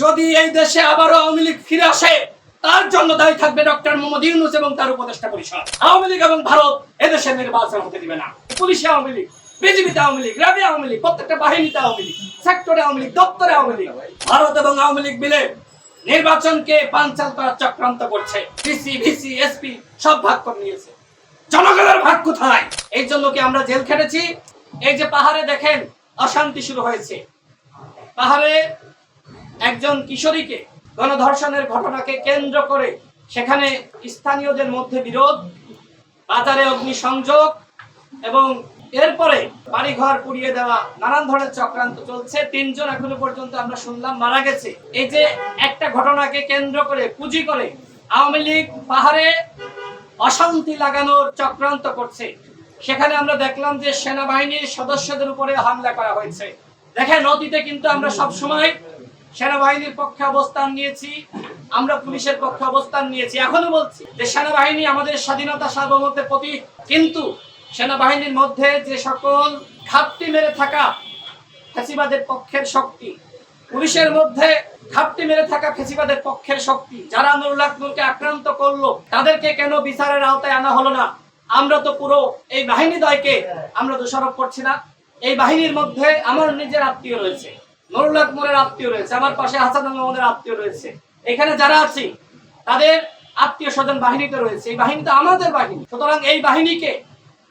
যদি এই দেশে আবারও আওয়ামী লীগ ফিরে আসে তার জন্য দায়ী থাকবে ডক্টর মোহাম্মদ ইউনূস এবং তার উপদেষ্টা পরিষদ। আওয়ামী লীগ এবং ভারত এদেশে নির্বাচন হতে দিবে না। পুলিশে আওয়ামী লীগ, বিজিবিতে আওয়ামী লীগ, র্যাবে আওয়ামী লীগ, প্রত্যেকটা বাহিনীতে আওয়ামী লীগ, সেক্টরে আওয়ামী লীগ, দপ্তরে আওয়ামী লীগ, ভারত এবং আওয়ামী লীগ মিলে নির্বাচনকে পাঞ্চাল করার চক্রান্ত করছে। ডিসি, ভিসি, এসপি সব ভাগ করে নিয়েছে। জনগণের ভাগ কোথায়? এই জন্য কি আমরা জেল খেটেছি? এই যে পাহাড়ে দেখেন অশান্তি শুরু হয়েছে। পাহাড়ে একজন কিশোরীকে গণধর্ষণের ঘটনাকে কেন্দ্র করে সেখানে স্থানীয়দের মধ্যে বিরোধ, বাজারে অগ্নিসংযোগ এবং এরপরে বাড়িঘর পুড়িয়ে দেওয়া, নানান ধরনের চক্রান্ত চলছে। 3 জন এখনো পর্যন্ত আমরা শুনলাম মারা গেছে। এই যে একটা ঘটনাকে কেন্দ্র করে পুঁজি করে আওয়ামী লীগ পাহাড়ে অশান্তি লাগানোর চক্রান্ত করছে। সেখানে আমরা দেখলাম যে সেনাবাহিনীর সদস্যদের উপরে হামলা করা হয়েছে। দেখেন, অতীতে কিন্তু আমরা সবসময় সেনাবাহিনীর পক্ষে অবস্থান নিয়েছি, আমরা পুলিশের পক্ষে অবস্থান নিয়েছি। এখনো বলছি যে সেনাবাহিনী আমাদের স্বাধীনতা সার্বভৌমত্বের প্রতীক। কিন্তু সেনাবাহিনীর মধ্যে যে সকল ঘাপটি মেরে থাকা ফ্যাসিবাদের পক্ষের শক্তি, পুলিশের মধ্যে ঘাপটি মেরে থাকা ফ্যাসিবাদের পক্ষের শক্তি, যারা নুরুল হক নূরকে আক্রান্ত করলো, তাদেরকে কেন বিচারের আওতায় আনা হলো না? আমরা তো পুরো এই বাহিনী দ্বয়কে আমরা দোষারোপ করছি না। এই বাহিনীর মধ্যে আমার নিজের আত্মীয় রয়েছে, নুরুল হক নূরের আত্মীয় রয়েছে, আমার পাশে হাসান মাহমুদের আত্মীয় রয়েছে। এখানে যারা আছি তাদের আত্মীয় স্বজন বাহিনীতে রয়েছে। এই বাহিনী তো আমাদের বাহিনী। সুতরাং এই বাহিনীকে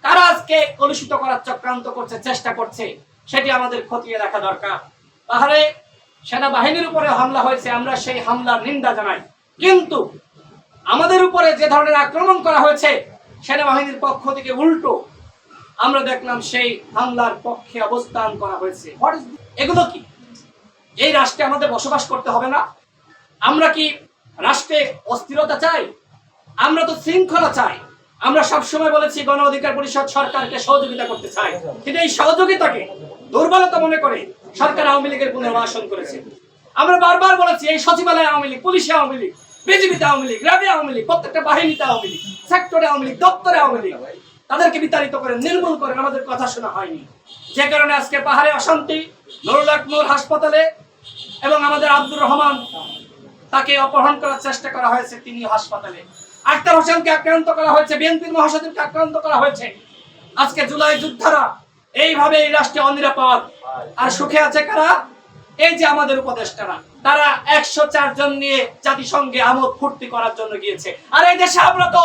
কারা আজকে কলুষিত করার চক্রান্ত করছে, চেষ্টা করছে, সেটি আমাদের খতিয়ে দেখা দরকার। পাহাড়ে সেনাবাহিনীর উপরে হামলা হয়েছে, আমরা সেই হামলার নিন্দা জানাই। কিন্তু আমাদের উপরে যে ধরনের আক্রমণ করা হয়েছে সেনাবাহিনীর পক্ষ থেকে উল্টো আমরা দেখলাম সেই হামলার পক্ষে অবস্থান করা হয়েছে। এগুলো কি? এই রাষ্ট্রে আমাদের বসবাস করতে হবে না? আমরা কি রাষ্ট্রে অস্থিরতা চাই? আমরা তো শৃঙ্খলা চাই। আমরা সবসময় বলেছি গণ অধিকার পরিষদ সরকারকে সহযোগিতা করতে চাই, কিন্তু এই সহযোগিতাকে দুর্বলতা মনে করে সরকার আওয়ামী লীগের পুনর্বাসন করেছে। আমরা বারবার বলেছি এই সচিবালয়ে আওয়ামী লীগ, পুলিশে আওয়ামী লীগ, বিজিবিতে আওয়ামী লীগ, র্যাবে আওয়ামী লীগ, প্রত্যেকটা বাহিনীতে আওয়ামী লীগ, সেক্টরে আওয়ামী লীগ, দপ্তরে আওয়ামী লীগ, তাদেরকে বিতাড়িত করে নির্মূল করে আমাদের কথা শোনা হয়নি। যে কারণে আজকে পাহাড়ে অশান্তি, নুরুল হক নূর হাসপাতালে এবং আমাদের আব্দুর রহমান তাকে অপহরণ করার চেষ্টা করা হয়েছে, তিনি হাসপাতালে। আক্তার হোসেনকে আক্রান্ত করা হয়েছে, বিএনপির মহাসচিবকে আক্রান্ত করা হয়েছে। আজকে জুলাই যোদ্ধারা এইভাবে এই রাষ্ট্রে অনিরাপদ। আর সুখে আছে কারা? এই যে আমাদের উপদেষ্টারা, তারা 104 জন নিয়ে জাতিসংঘে আমোদ ফুর্তি করার জন্য গিয়েছে। আর এই দেশে আমরা তো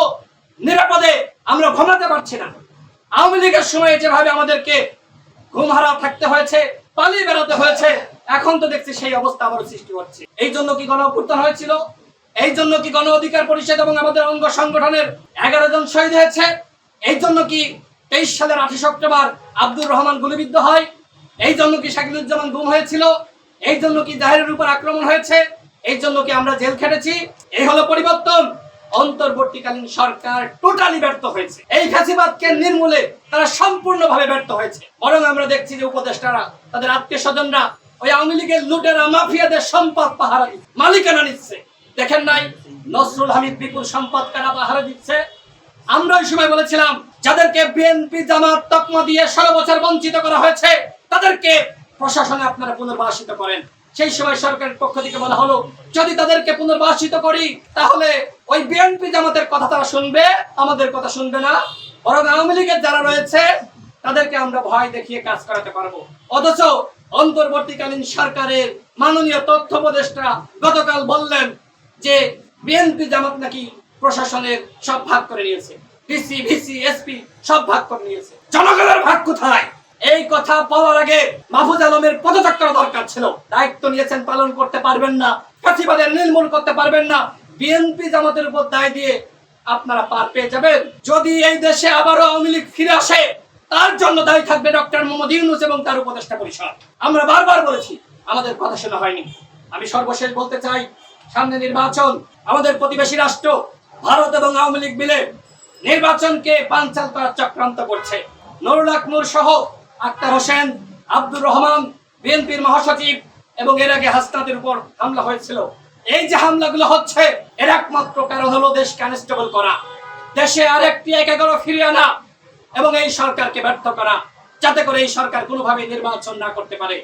নিরাপদে আমরা ঘুমাতে পারছি না। আওয়ামী লীগের সময় যেভাবে আমাদেরকে ঘুমহারা থাকতে হয়েছে, পালিয়ে বেড়াতে হয়েছে, এখন তো দেখছি সেই অবস্থা আবার সৃষ্টি হচ্ছে। এই জন্য কি গণ অভ্যুত্থান হয়েছিল? এই জন্য কি গণ অধিকার পরিষদ এবং আমাদের অঙ্গ সংগঠনের 11 জন শহীদ হয়েছে? এই জন্য কি 23 সালের 28 অক্টোবর আব্দুর রহমান গুলিবিদ্ধ হয়? এই জন্য কি শাকিলুজ্জামান গুম হয়েছিল? এই জন্য কি জাহেরের উপর আক্রমণ হয়েছে? এই জন্য কি আমরা জেল খেটেছি? এই হলো পরিবর্তন। অন্তর্বর্তীকালীন সরকার টোটালি ব্যর্থ হয়েছে। এই ফ্যাসিবাদকে নির্মূলে তারা সম্পূর্ণভাবে ব্যর্থ হয়েছে। বরং আমরা দেখছি যে উপদেষ্টারা, তাদের আত্মীয় স্বজনরা ওই আওয়ামী লীগের লুটেরা মাফিয়াদের সম্পদ পাহারা দিচ্ছে, মালিকানা নিচ্ছে। দেখেন নাই নসরুল হামিদ বিপুল সম্পদ কারা পাহারা দিচ্ছে? আমরা ওই সময় বলেছিলাম যাদেরকে বিএনপি জামাত তকমা দিয়ে 16 বছর বঞ্চিত করা হয়েছে তাদেরকে প্রশাসনে আপনারা পুনর্বাসিত করেন। সেই সময় সরকারের পক্ষ থেকে বলা হলো যদি তাদেরকে পুনর্বাসিত করি তাহলে ওই বিএনপি জামাতের কথা তারা শুনবে, আমাদের কথা শুনবে না। বরং আওয়ামী লীগের যারা রয়েছে তাদেরকে আমরা ভয় দেখিয়ে কাজ করাতে পারবো। অথচ অন্তর্বর্তীকালীন সরকারের মাননীয় তথ্য উপদেষ্টা গতকাল বললেন যে বিএনপি জামাত নাকি প্রশাসনের সব ভাগ করে নিয়েছে, ডিসি, ভিসি, এসপি সব ভাগ করে নিয়েছে। জনগণের ভাগ কোথায়? এই কথা বলার আগে মাহফুজ আলমের পদত্যাগ করা দরকার ছিল। দায়িত্ব নিয়েছেন, পালন করতে পারবেন না, ফ্যাসিবাদের নির্মূল করতে পারবেন না, বিএনপি জামাতের উপর দায় দিয়ে আপনারা পার পেয়ে যাবেন। যদি এই দেশে আবারও আওয়ামী লীগ ফিরে আসে তার জন্য দায়ী থাকবে ডক্টর মোহাম্মদ ইউনূস এবং তার উপদেষ্টা পরিষদ। আমরা বারবার বলেছি, আমাদের কথা শোনা হয়নি। আমি সর্বশেষ বলতে চাই, সামনে নির্বাচন। আমাদের প্রতিবেশী রাষ্ট্র ভারত এবং আওয়ামী লীগ মিলে নির্বাচনকে পাঞ্চাল করার চক্রান্ত করছে। নুরুল হক নূর সহ আক্তার হোসেন, আব্দুর রহমান, বিএনপির মহাসচিব এবং এর আগে হাসনাতের উপর হামলা হয়েছিল। এই যে হামলাগুলো হচ্ছে এর একমাত্র কারণ হলো দেশকে আনস্টেবল করা, দেশে আরেকটি 11 ফিরিয়ে আনা এবং এই সরকারকে ব্যর্থ করা, যাতে করে এই সরকার কোনোভাবে নির্বাচন না করতে পারে।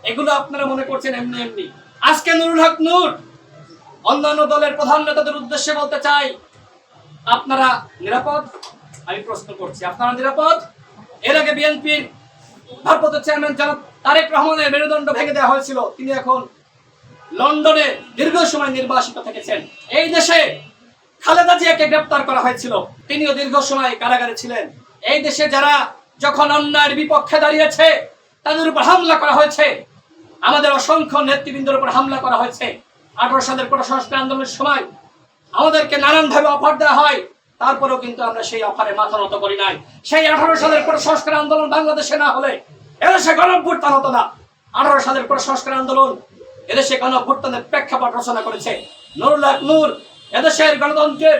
এগুলো আপনারা মনে করছেন এমনি এমনি। আজকে নুরুল হক নূর অন্যান্য দলের প্রধান নেতাদের উদ্দেশ্যে বলতে চাই, আপনারা নিরাপদ? আমি প্রশ্ন করছি, আপনারা নিরাপদ? এর আগে বিএনপির ভারপ্রাপ্ত চেয়ারম্যান জনাব তারেক রহমানের মেরুদণ্ড ভেঙে দেওয়া হয়েছিল, তিনি এখন লন্ডনে দীর্ঘ সময় নির্বাসিত থেকেছেন। এই দেশে খালেদা জিয়াকে গ্রেপ্তার করা হয়েছিল, তিনিও দীর্ঘ সময় কারাগারে ছিলেন। এই দেশে যারা যখন অন্যায়ের বিপক্ষে দাঁড়িয়েছে তাদের উপর হামলা করা হয়েছে, আমাদের অসংখ্য নেতৃবৃন্দের উপর হামলা করা হয়েছে। 18 সালের কোটা সংস্কার আন্দোলনের সময় আমাদেরকে নানানভাবে অফার দেওয়া হয়, তারপরেও কিন্তু আমরা সেই অফারে মাথা নত করি নাই। সেই 18 সালের কোটা সংস্কার আন্দোলন বাংলাদেশে না হলে এদেশে গণঅভ্যুত্থান হতো না। 18 সালের কোটা সংস্কার আন্দোলন এদেশে গণঅভ্যুত্থানের প্রেক্ষাপট রচনা করেছে নুরুল হক নূর, এদেশের গণতন্ত্রের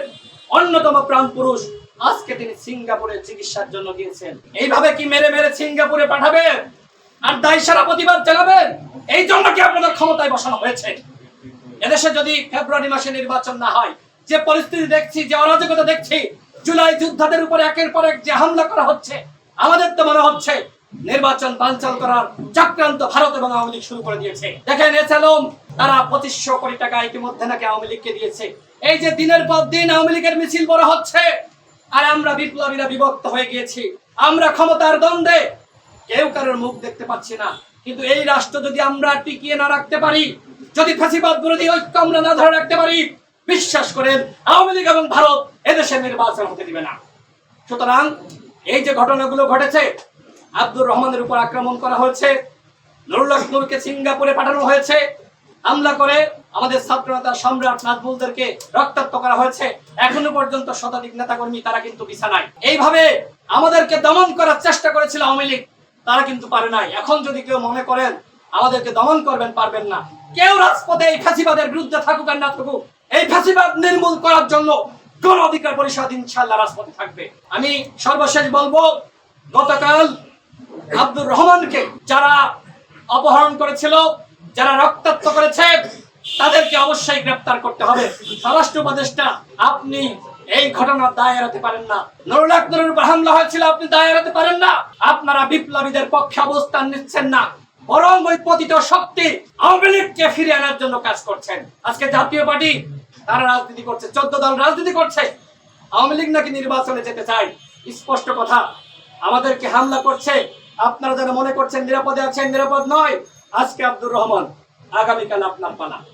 অন্যতম প্রাণ পুরুষ। আজকে তিনি সিঙ্গাপুরে চিকিৎসার জন্য গিয়েছেন। এইভাবে কি মেরে মেরে সিঙ্গাপুরে পাঠাবেন আর দায় সারা প্রতিবাদ জানাবেন? এই জন্য কি আপনাদের ক্ষমতায় বসানো হয়েছে? এদেশে যদি ফেব্রুয়ারি মাসে নির্বাচন না হয়, যে পরিস্থিতি দেখছি, যে অরাজকতা দেখছি, জুলাই যোদ্ধাদের উপর একের পর এক যে হামলা করা হচ্ছে, আমাদের তো মনে হচ্ছে নির্বাচন বানচাল করার চক্রান্ত ভারত এবং আওয়ামী লীগ শুরু করে দিয়েছে। দেখেন এছাড়াও তারা 2500 কোটি টাকা ইতিমধ্যে নাকি আওয়ামী লীগকে দিয়েছে। এই যে দিনের পর দিন আওয়ামী লীগের মিছিল বড় হচ্ছে, আর আমরা বিপ্লবীরা বিভক্ত হয়ে গিয়েছি। আমরা ক্ষমতার দ্বন্দ্বে কেউ কারোর মুখ দেখতে পাচ্ছি না। কিন্তু এই রাষ্ট্র যদি আমরা টিকিয়ে না রাখতে পারি, যদি ফ্যাসিবাদ বিরোধী ঐক্য আমরা না ধরে রাখতে পারি, বিশ্বাস করেন আওয়ামী লীগ এবং ভারত এদেশে নির্বাচন হতে দিবে না। সুতরাং এই যে ঘটনাগুলো ঘটেছে, আব্দুর রহমানের উপর আক্রমণ করা হয়েছে, নুরুল হক নূরকে সিঙ্গাপুরে পাঠানো হয়েছে, হামলা করে আমাদের ছাত্রনেতা সম্রাট নাজমুলদেরকে রক্তাক্ত করা হয়েছে। এখনো পর্যন্ত শতাধিক নেতাকর্মী তারা কিন্তু বিছানায়। এইভাবে আমাদেরকে দমন করার চেষ্টা করেছিল আওয়ামী লীগ, তারা কিন্তু পারে নাই। এখন যদি কেউ মনে করেন আমাদেরকে দমন করবেন, পারবেন না। কেউ রাজপথে এই ফ্যাসিবাদের বিরুদ্ধে থাকুক আর না থাকুক, এই ফ্যাসিবাদ নির্মূল করার জন্য গণ অধিকার পরিষদ ইনশাআল্লাহ রাজপথে থাকবে। আমি সর্বশেষ বলবো, গতকাল আব্দুর রহমানকে যারা অপহরণ করেছিল, যারা রক্তাক্ত করেছে, তাদেরকে অবশ্যই গ্রেফতার করতে হবে। স্বরাষ্ট্র উপদেষ্টা, আপনি এই ঘটনার দায় এড়াতে পারেন না। নুরুল হক নূরের উপর হামলা হয়েছিল, আপনি দায় এড়াতে পারেন না। আপনারা বিপ্লবীদের পক্ষে অবস্থান নিচ্ছেন না, বরং ওই পতিত শক্তি আওয়ামী লীগকে ফিরিয়ে আনার জন্য কাজ করছেন। আজকে জাতীয় পার্টি তারা রাজনীতি করছে, 14 দল রাজনীতি করছে। আওয়ামী লীগ নাকি নির্বাচনে যেতে চায়, স্পষ্ট কথা। আমাদেরকে হামলা করছে, আপনারা যারা মনে করছেন নিরাপদে আছেন, নিরাপদ নয়। আজকে আব্দুর রহমান, আগামীকাল আপনার পালা।